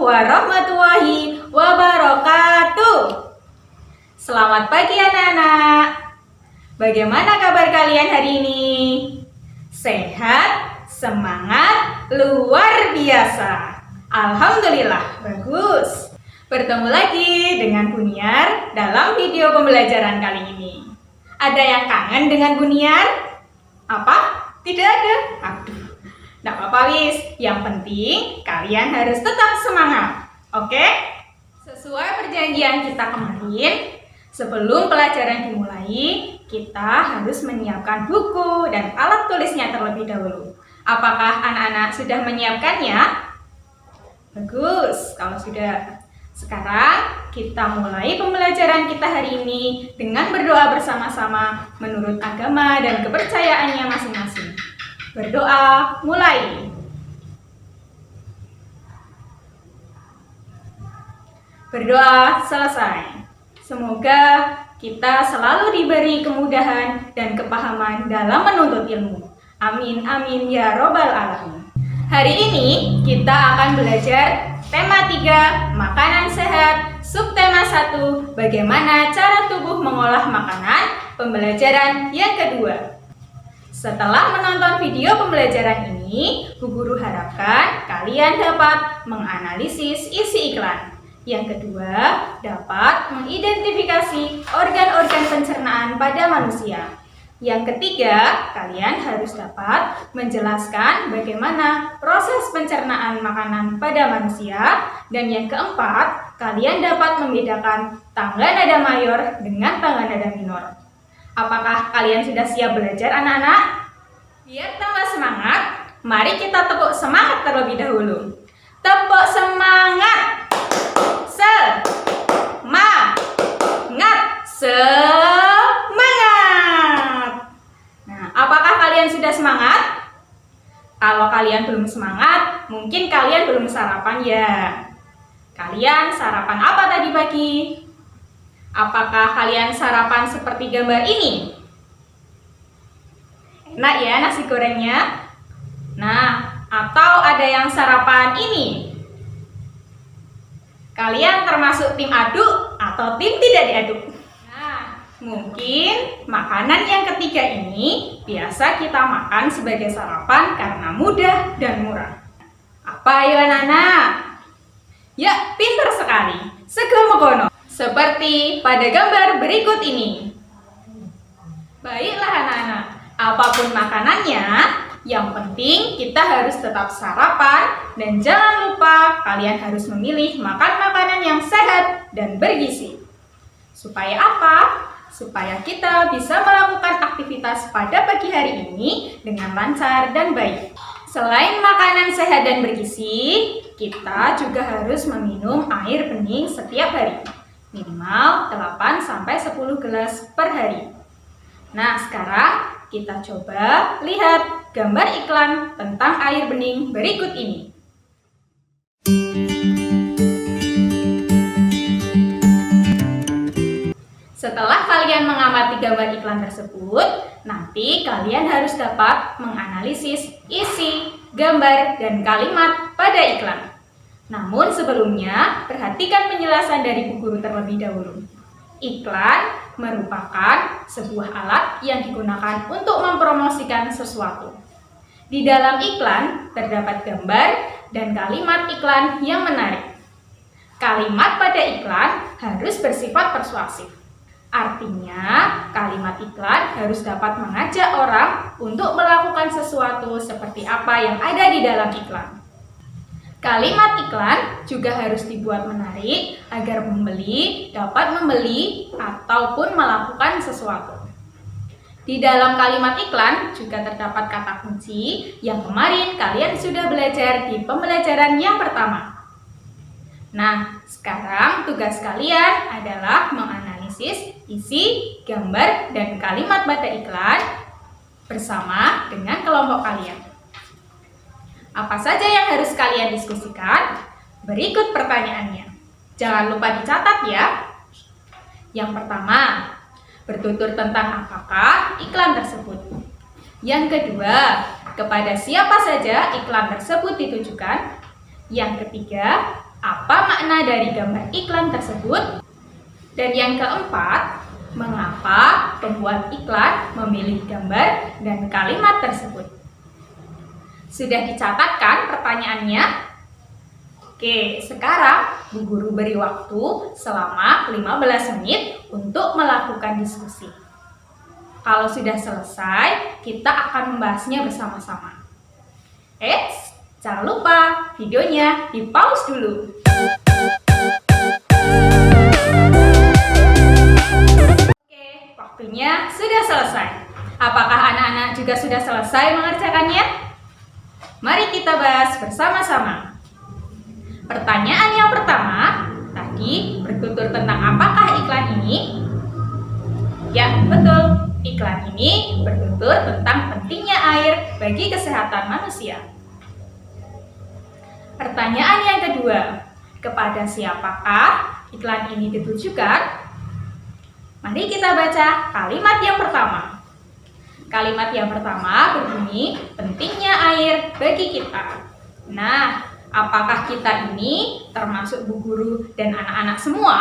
warahmatullahi wabarakatuh. Selamat pagi anak-anak. Bagaimana kabar kalian hari ini? Sehat, semangat, luar biasa. Alhamdulillah, bagus. Bertemu lagi dengan Buniar dalam video pembelajaran kali ini. Ada yang kangen dengan Buniar? Apa? Tidak ada? Aduh. Nggak apa-apa wis, yang penting kalian harus tetap semangat, oke? Sesuai perjanjian kita kemarin, sebelum pelajaran dimulai, kita harus menyiapkan buku dan alat tulisnya terlebih dahulu. Apakah anak-anak sudah menyiapkannya? Bagus, kalau sudah. Sekarang kita mulai pembelajaran kita hari ini dengan berdoa bersama-sama menurut agama dan kepercayaannya masing-masing. Berdoa, mulai. Berdoa selesai. Semoga kita selalu diberi kemudahan dan kepahaman dalam menuntut ilmu. Amin, amin, ya robbal alamin. Hari ini kita akan belajar tema 3, makanan sehat, subtema 1, bagaimana cara tubuh mengolah makanan, pembelajaran yang kedua. Setelah menonton video pembelajaran ini, Bu Guru harapkan kalian dapat menganalisis isi iklan. Yang kedua, dapat mengidentifikasi organ-organ pencernaan pada manusia. Yang ketiga, kalian harus dapat menjelaskan bagaimana proses pencernaan makanan pada manusia. Dan yang keempat, kalian dapat membedakan tangga nada mayor dengan tangga nada minor. Apakah kalian sudah siap belajar anak-anak? Biar tambah semangat, mari kita tepuk semangat terlebih dahulu. Tepuk semangat! Semangat! Nah, apakah kalian sudah semangat? Kalau kalian belum semangat, mungkin kalian belum sarapan ya. Kalian sarapan apa tadi pagi? Apakah kalian sarapan seperti gambar ini? Enak ya nasi gorengnya? Nah, atau ada yang sarapan ini? Kalian termasuk tim aduk atau tim tidak diaduk? Nah, mungkin makanan yang ketiga ini biasa kita makan sebagai sarapan karena mudah dan murah. Apa ya anak-anak? Ya, pintar sekali. Segono-gono. Seperti pada gambar berikut ini. Baiklah anak-anak, apapun makanannya, yang penting kita harus tetap sarapan dan jangan lupa kalian harus memilih makan makanan yang sehat dan bergizi. Supaya apa? Supaya kita bisa melakukan aktivitas pada pagi hari ini dengan lancar dan baik. Selain makanan sehat dan bergizi, kita juga harus meminum air bening setiap hari. Minimal 8-10 gelas per hari. Nah, sekarang kita coba lihat gambar iklan tentang air bening berikut ini. Setelah kalian mengamati gambar iklan tersebut, nanti kalian harus dapat menganalisis isi, gambar, dan kalimat pada iklan. Namun sebelumnya, perhatikan penjelasan dari Bu Guru terlebih dahulu. Iklan merupakan sebuah alat yang digunakan untuk mempromosikan sesuatu. Di dalam iklan terdapat gambar dan kalimat iklan yang menarik. Kalimat pada iklan harus bersifat persuasif. Artinya, kalimat iklan harus dapat mengajak orang untuk melakukan sesuatu seperti apa yang ada di dalam iklan. Kalimat iklan juga harus dibuat menarik agar pembeli dapat membeli ataupun melakukan sesuatu. Di dalam kalimat iklan juga terdapat kata kunci yang kemarin kalian sudah belajar di pembelajaran yang pertama. Nah, sekarang tugas kalian adalah menganalisis isi, gambar, dan kalimat pada iklan bersama dengan kelompok kalian. Apa saja yang harus kalian diskusikan? Berikut pertanyaannya. Jangan lupa dicatat ya. Yang pertama, bertutur tentang apakah iklan tersebut. Yang kedua, kepada siapa saja iklan tersebut ditujukan. Yang ketiga, apa makna dari gambar iklan tersebut? Dan yang keempat, mengapa pembuat iklan memilih gambar dan kalimat tersebut? Sudah dicatatkan pertanyaannya? Oke, sekarang Bu Guru beri waktu selama 15 menit untuk melakukan diskusi. Kalau sudah selesai, kita akan membahasnya bersama-sama. Jangan lupa videonya di-pause dulu. Waktunya sudah selesai. Apakah anak-anak juga sudah selesai mengerjakannya? Mari kita bahas bersama-sama. Pertanyaan yang pertama, tadi bertutur tentang apakah iklan ini? Ya, betul. Iklan ini bertutur tentang pentingnya air bagi kesehatan manusia. Pertanyaan yang kedua, kepada siapakah iklan ini ditujukan? Mari kita baca kalimat yang pertama. Kalimat yang pertama berbunyi, pentingnya air bagi kita. Nah, apakah kita ini termasuk Bu Guru dan anak-anak semua?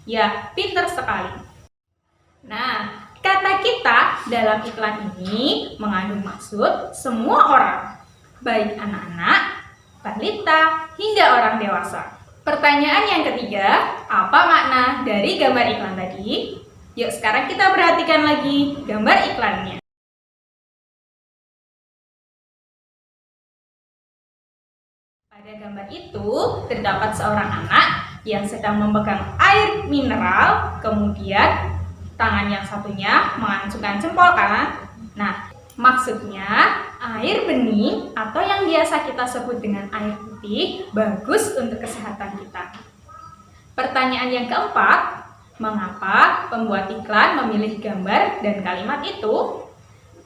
Ya, pintar sekali. Nah, kata kita dalam iklan ini mengandung maksud semua orang, baik anak-anak, balita, hingga orang dewasa. Pertanyaan yang ketiga, apa makna dari gambar iklan tadi? Yuk sekarang kita perhatikan lagi gambar iklannya. Pada gambar itu terdapat seorang anak yang sedang memegang air mineral, kemudian tangan yang satunya mengacungkan jempol kanan. Nah, maksudnya air bening atau yang biasa kita sebut dengan air putih bagus untuk kesehatan kita. Pertanyaan yang keempat, mengapa pembuat iklan memilih gambar dan kalimat itu?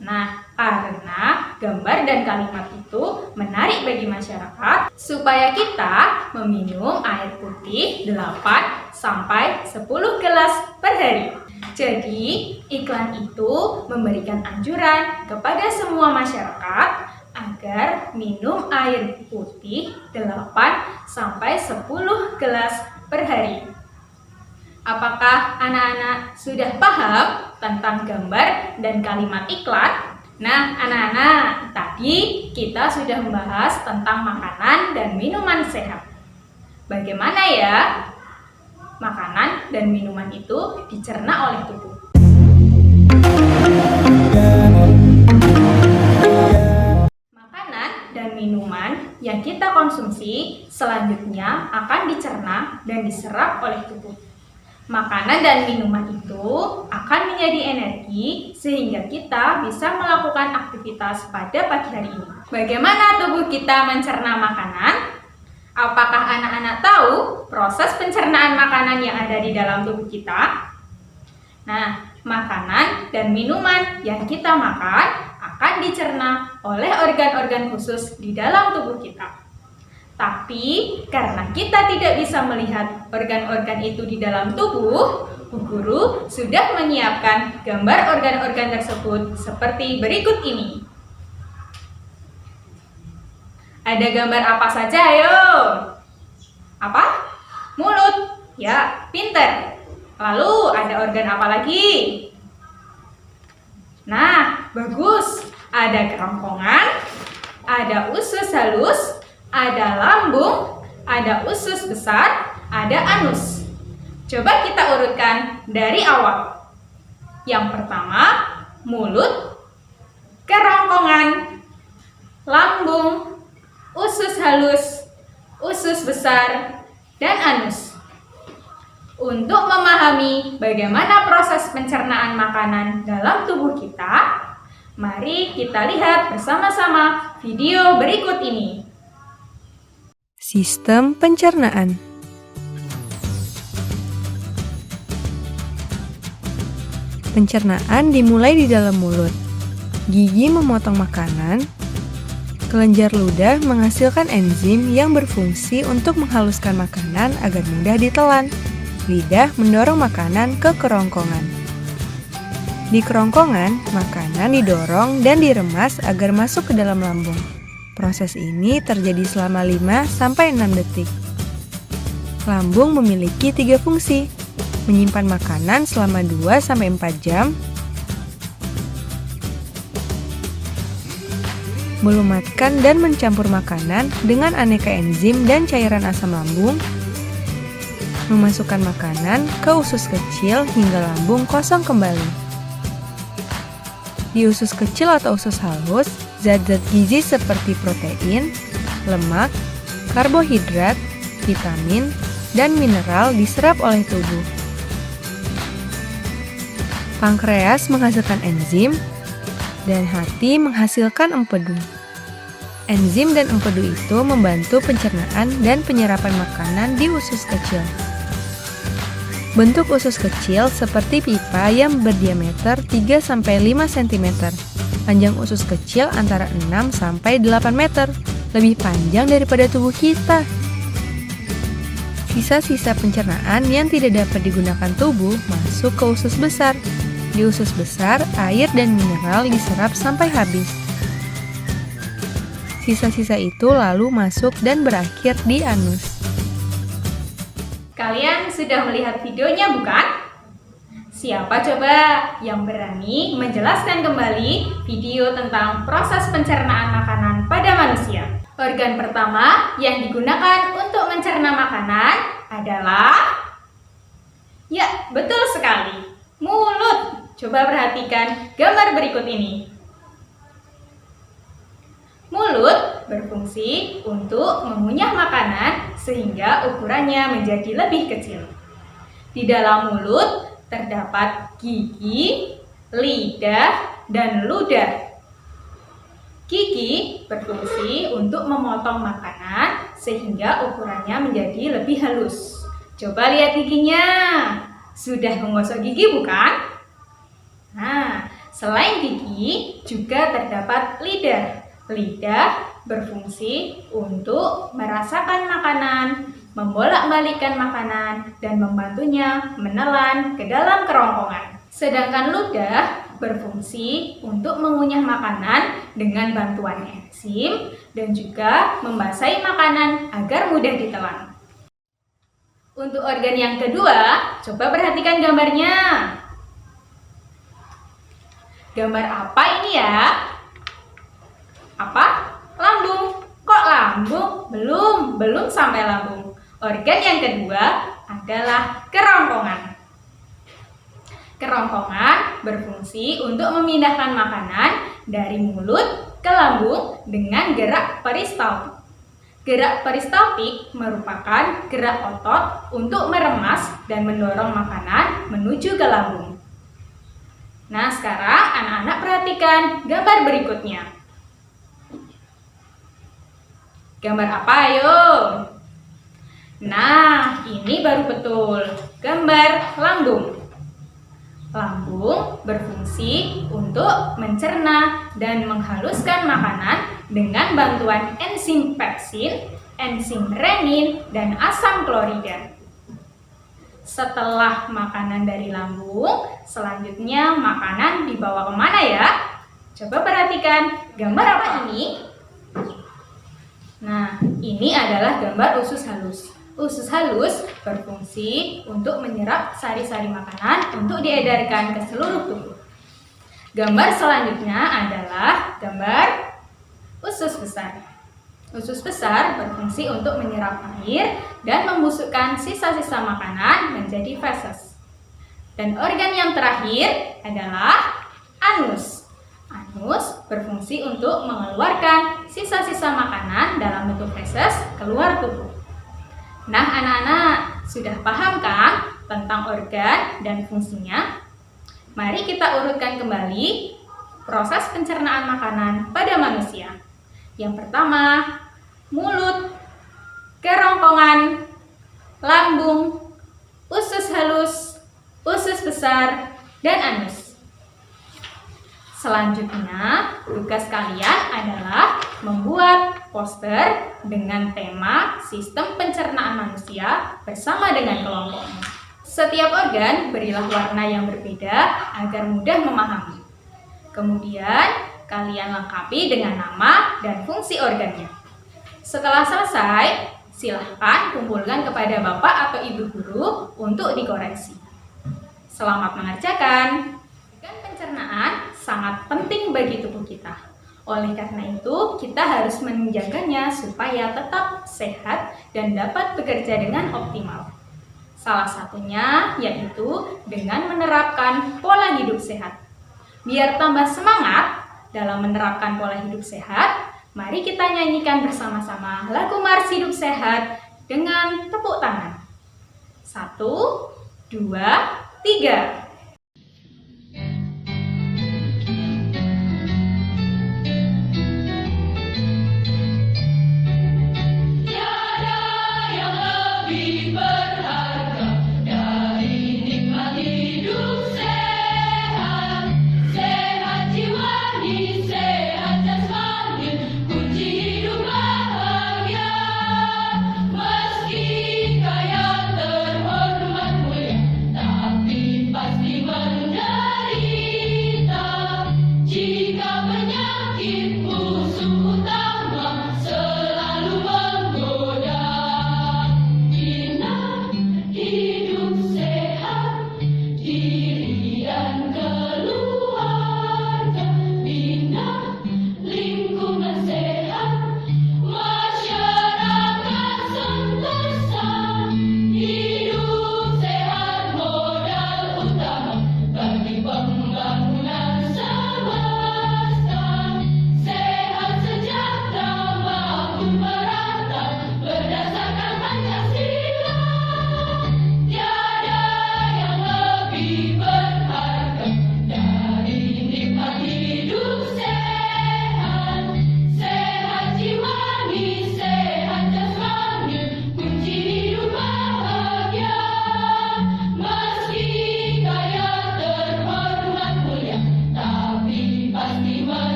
Nah, karena gambar dan kalimat itu menarik bagi masyarakat supaya kita meminum air putih 8 sampai 10 gelas per hari. Jadi, iklan itu memberikan anjuran kepada semua masyarakat agar minum air putih 8 sampai 10 gelas per hari. Apakah anak-anak sudah paham tentang gambar dan kalimat iklan? Nah, anak-anak, tadi kita sudah membahas tentang makanan dan minuman sehat. Bagaimana ya makanan dan minuman itu dicerna oleh tubuh? Makanan dan minuman yang kita konsumsi selanjutnya akan dicerna dan diserap oleh tubuh. Makanan dan minuman itu akan menjadi energi sehingga kita bisa melakukan aktivitas pada pagi hari ini. Bagaimana tubuh kita mencerna makanan? Apakah anak-anak tahu proses pencernaan makanan yang ada di dalam tubuh kita? Nah, makanan dan minuman yang kita makan akan dicerna oleh organ-organ khusus di dalam tubuh kita. Tapi, karena kita tidak bisa melihat organ-organ itu di dalam tubuh, Bu Guru sudah menyiapkan gambar organ-organ tersebut seperti berikut ini. Ada gambar apa saja, ayo? Apa? Mulut. Ya, pinter. Lalu, ada organ apa lagi? Nah, bagus. Ada kerongkongan, ada usus halus, ada lambung, ada usus besar, ada anus. Coba kita urutkan dari awal. Yang pertama, mulut, kerongkongan, lambung, usus halus, usus besar, dan anus. Untuk memahami bagaimana proses pencernaan makanan dalam tubuh kita, mari kita lihat bersama-sama video berikut ini. Sistem pencernaan. Pencernaan dimulai di dalam mulut. Gigi memotong makanan. Kelenjar ludah menghasilkan enzim yang berfungsi untuk menghaluskan makanan agar mudah ditelan. Lidah mendorong makanan ke kerongkongan. Di kerongkongan, makanan didorong dan diremas agar masuk ke dalam lambung. Proses ini terjadi selama 5-6 detik. Lambung memiliki 3 fungsi: menyimpan makanan selama 2-4 jam, melumatkan dan mencampur makanan dengan aneka enzim dan cairan asam lambung, memasukkan makanan ke usus kecil hingga lambung kosong kembali. Di usus kecil atau usus halus, zat-zat gizi seperti protein, lemak, karbohidrat, vitamin, dan mineral diserap oleh tubuh. Pankreas menghasilkan enzim, dan hati menghasilkan empedu. Enzim dan empedu itu membantu pencernaan dan penyerapan makanan di usus kecil. Bentuk usus kecil seperti pipa yang berdiameter 3-5 cm. Panjang usus kecil antara 6-8 meter, lebih panjang daripada tubuh kita. Sisa-sisa pencernaan yang tidak dapat digunakan tubuh masuk ke usus besar. Di usus besar, air dan mineral diserap sampai habis. Sisa-sisa itu lalu masuk dan berakhir di anus. Kalian sudah melihat videonya bukan? Siapa coba yang berani menjelaskan kembali video tentang proses pencernaan makanan pada manusia? Organ pertama yang digunakan untuk mencerna makanan adalah... Ya, betul sekali, mulut. Coba perhatikan gambar berikut ini. Mulut berfungsi untuk mengunyah makanan sehingga ukurannya menjadi lebih kecil. Di dalam mulut terdapat gigi, lidah, dan ludah. Gigi berfungsi untuk memotong makanan sehingga ukurannya menjadi lebih halus. Coba lihat giginya. Sudah menggosok gigi bukan? Nah, selain gigi juga terdapat lidah. Lidah berfungsi untuk merasakan makanan, membolak-balikkan makanan, dan membantunya menelan ke dalam kerongkongan. Sedangkan ludah berfungsi untuk mengunyah makanan dengan bantuan enzim dan juga membasahi makanan agar mudah ditelan. Untuk organ yang kedua, coba perhatikan gambarnya. Gambar apa ini ya? Apa? Lambung. Kok lambung? Belum sampai lambung. Organ yang kedua adalah kerongkongan. Kerongkongan berfungsi untuk memindahkan makanan dari mulut ke lambung dengan gerak peristaltik. Gerak peristaltik merupakan gerak otot untuk meremas dan mendorong makanan menuju ke lambung. Nah, sekarang anak-anak perhatikan gambar berikutnya. Gambar apa ayo? Nah, ini baru betul. Gambar lambung. Lambung berfungsi untuk mencerna dan menghaluskan makanan dengan bantuan enzim pepsin, enzim renin, dan asam klorida. Setelah makanan dari lambung, selanjutnya makanan dibawa kemana ya? Coba perhatikan gambar apa ini? Nah, ini adalah gambar usus halus. Usus halus berfungsi untuk menyerap sari-sari makanan untuk diedarkan ke seluruh tubuh. Gambar selanjutnya adalah gambar usus besar. Usus besar berfungsi untuk menyerap air dan membusukkan sisa-sisa makanan menjadi feses. Dan organ yang terakhir adalah anus. Anus berfungsi untuk mengeluarkan sisa-sisa makanan dalam bentuk feses keluar tubuh. Nah, anak-anak, sudah paham kan tentang organ dan fungsinya? Mari kita urutkan kembali proses pencernaan makanan pada manusia. Yang pertama, mulut, kerongkongan, lambung, usus halus, usus besar, dan anus. Selanjutnya, tugas kalian adalah membuat poster dengan tema sistem pencernaan manusia bersama dengan kelompoknya. Setiap organ berilah warna yang berbeda agar mudah memahami. Kemudian, kalian lengkapi dengan nama dan fungsi organnya. Setelah selesai, silahkan kumpulkan kepada Bapak atau Ibu Guru untuk dikoreksi. Selamat mengerjakan. Organ pencernaan sangat penting bagi tubuh kita. Oleh karena itu, kita harus menjaganya supaya tetap sehat dan dapat bekerja dengan optimal. Salah satunya yaitu dengan menerapkan pola hidup sehat. Biar tambah semangat dalam menerapkan pola hidup sehat, mari kita nyanyikan bersama-sama lagu Mars Hidup Sehat dengan tepuk tangan. 1, 2, 3.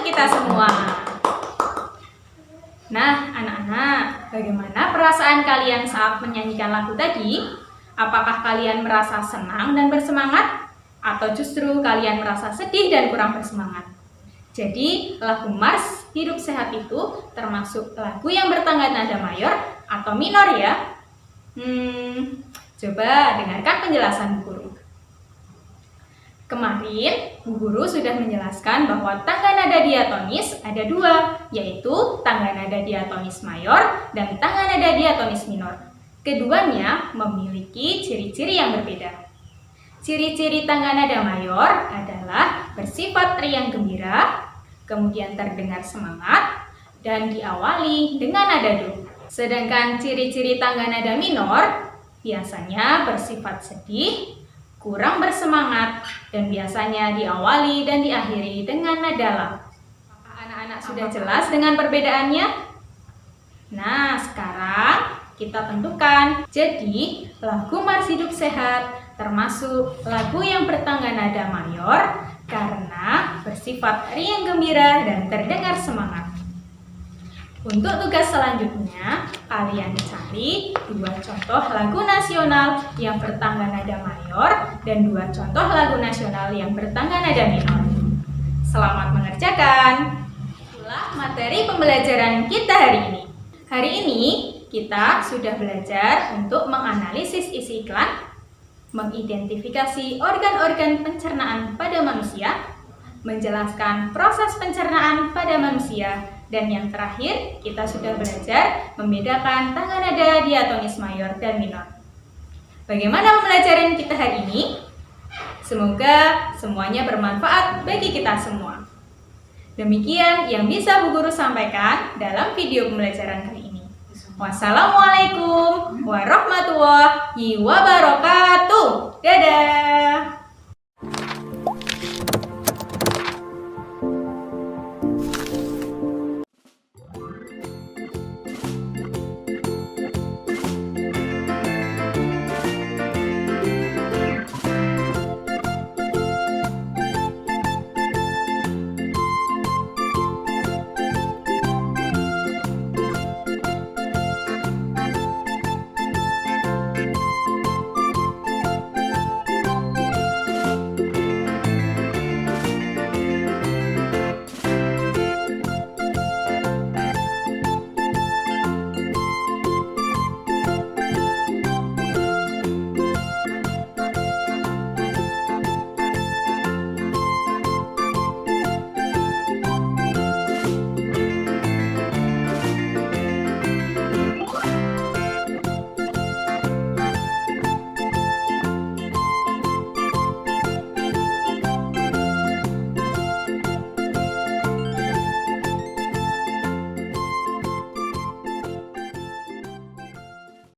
Kita semua. Nah, anak-anak, bagaimana perasaan kalian saat menyanyikan lagu tadi? Apakah kalian merasa senang dan bersemangat? Atau justru kalian merasa sedih dan kurang bersemangat? Jadi, lagu Mars Hidup Sehat itu termasuk lagu yang bertangga nada mayor atau minor ya? Coba dengarkan penjelasan Bu Guru. Kemarin, Bu Guru sudah menjelaskan bahwa tangga nada diatonis ada dua, yaitu tangga nada diatonis mayor dan tangga nada diatonis minor. Keduanya memiliki ciri-ciri yang berbeda. Ciri-ciri tangga nada mayor adalah bersifat riang gembira, kemudian terdengar semangat, dan diawali dengan nada do. Sedangkan ciri-ciri tangga nada minor biasanya bersifat sedih, kurang bersemangat, dan biasanya diawali dan diakhiri dengan nada la. Apakah anak-anak sudah jelas dengan perbedaannya? Nah, sekarang kita tentukan. Jadi, lagu Mars Hidup Sehat termasuk lagu yang bertangga nada mayor karena bersifat riang gembira dan terdengar semangat. Untuk tugas selanjutnya, kalian cari dua contoh lagu nasional yang bertangga nada mayor dan dua contoh lagu nasional yang bertangga nada minor. Selamat mengerjakan. Itulah materi pembelajaran kita hari ini. Hari ini kita sudah belajar untuk menganalisis isi iklan, mengidentifikasi organ-organ pencernaan pada manusia, menjelaskan proses pencernaan pada manusia, dan yang terakhir, kita sudah belajar membedakan tangga nada diatonis mayor dan minor. Bagaimana pembelajaran kita hari ini? Semoga semuanya bermanfaat bagi kita semua. Demikian yang bisa Bu Guru sampaikan dalam video pembelajaran kali ini. Wassalamualaikum warahmatullahi wabarakatuh. Dadah.